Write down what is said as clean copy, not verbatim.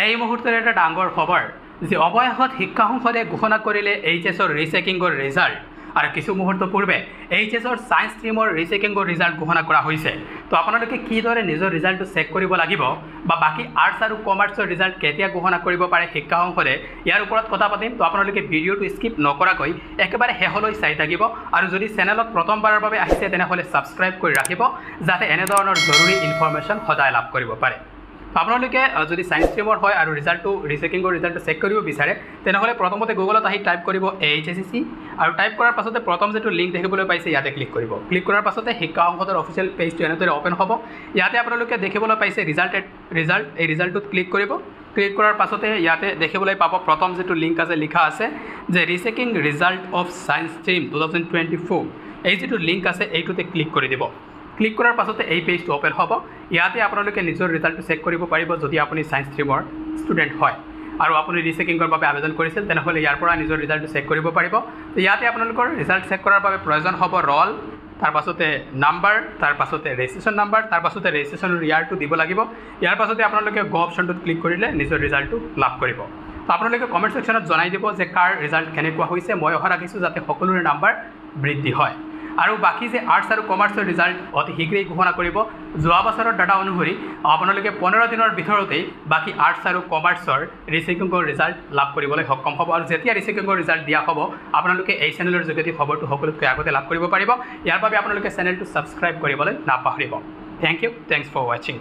এই মুহূৰ্তত এটা ডাঙৰ খবৰ যে অৱশেষত শিক্ষা সংসদে ঘোষণা কৰিলে এইচএছৰ ৰিচেকিংৰ ৰিজাল্ট আৰু কিছু মুহূৰ্ত পূৰ্বে এইচএছৰ সায়েন্স ষ্ট্ৰীমৰ ৰিচেকিংৰ ৰিজাল্ট ঘোষণা কৰা হৈছে। তো আপোনালোকে কিদৰে নিজৰ ৰিজাল্টটো চেক কৰিব লাগিব বা বাকি আৰ্টছ আৰু কমাৰ্চৰ ৰিজাল্ট কেতিয়া ঘোষণা কৰিব পাৰে শিক্ষা সংসদে ইয়াৰ ওপৰত কথা পাতিম। তো আপোনালোকে ভিডিঅ'টো স্কিপ নকৰাকৈ একেবাৰে শেষলৈ চাই থাকিব আৰু যদি চেনেলত প্ৰথমবাৰৰ বাবে আহিছে তেনেহ'লে ছাবস্ক্ৰাইব কৰি ৰাখিব যাতে এনে ধৰণৰ জৰুৰী ইনফৰমেশ্যন সদায় লাভ কৰিব পাৰে। আপোনালোকে যদি সায়েন্স ষ্ট্ৰীমৰ হয় আৰু ৰিচেকিংৰ ৰিজাল্টটো চেক কৰিব বিচাৰে তেনেহ'লে প্ৰথমতে গুগলত আহি টাইপ কৰিব এইচএছচি আৰু টাইপ কৰাৰ পাছতে প্ৰথম যেটো লিংক দেখিবলৈ পাইছে ইয়াতে ক্লিক কৰিব। ক্লিক কৰাৰ পাছতে শিক্ষা সংসদৰ অফিচিয়েল পেজটো এনেদৰে ওপেন হ'ব। ইয়াতে আপোনালোকে দেখিবলৈ পাইছে ৰিজাল্ট এই ৰিজাল্টটোত ক্লিক কৰিব। ক্লিক কৰাৰ পাছতে ইয়াতে দেখিবলৈ পাব প্ৰথম যেটো লিংক আছে লিখা আছে যে rechecking result of science stream 2024 এই যেটো লিংক আছে এইটোতে ক্লিক কৰি দিব। ক্লিক কৰাৰ পাছতে এই পেজটো ওপেন হ'ব। ইয়াতে আপোনালোকে নিজৰ ৰিজাল্টটো চেক কৰিব পাৰিব যদি আপুনি সায়েন্স ষ্ট্ৰীমৰ ষ্টুডেণ্ট হয় আৰু আপুনি ৰিচেকিংৰ বাবে আবেদন কৰিছিল তেনেহ'লে ইয়াৰ পৰা নিজৰ ৰিজাল্টটো চেক কৰিব পাৰিব। তো ইয়াতে আপোনালোকৰ ৰিজাল্ট চেক কৰাৰ বাবে প্ৰয়োজন হ'ব ৰল, তাৰ পাছতে নাম্বাৰ, তাৰ পাছতে ৰেজিষ্ট্ৰেশ্যন নাম্বাৰ, তাৰ পাছতে ৰেজিষ্ট্ৰেশ্যনৰ ইয়াৰটো দিব লাগিব। ইয়াৰ পাছতে আপোনালোকে গো অপশ্যনটোত ক্লিক কৰিলে নিজৰ ৰিজাল্টটো লাভ কৰিব। তো আপোনালোকে কমেণ্ট ছেকশ্যনত জনাই দিব যে কাৰ ৰিজাল্ট কেনেকুৱা হৈছে। মই আশা ৰাখিছোঁ যাতে সকলোৰে নাম্বাৰ বৃদ্ধি হয়। আৰু বাকি যে আৰ্টছ আৰু কমাৰ্চৰ ৰিজাল্ট অতি শীঘ্ৰেই ঘোষণা কৰিব। যোৱা বছৰৰ ডাটা অনুসৰি আপোনালোকে 15 দিনৰ ভিতৰতেই বাকি আৰ্টছ আৰু কমাৰ্চৰ ৰিচেকিংৰ ৰিজাল্ট লাভ কৰিবলৈ সক্ষম হ'ব। আৰু যেতিয়া ৰিচেকিংৰ ৰিজাল্ট দিয়া হ'ব আপোনালোকে এই চেনেলৰ যোগেদি খবৰটো সকলোতকৈ আগতে লাভ কৰিব পাৰিব। ইয়াৰ বাবে আপোনালোকে চেনেলটো ছাবস্ক্ৰাইব কৰিবলৈ নাপাহৰিব। থেংক ইউ, থেংকছ ফৰ ৱাচিং।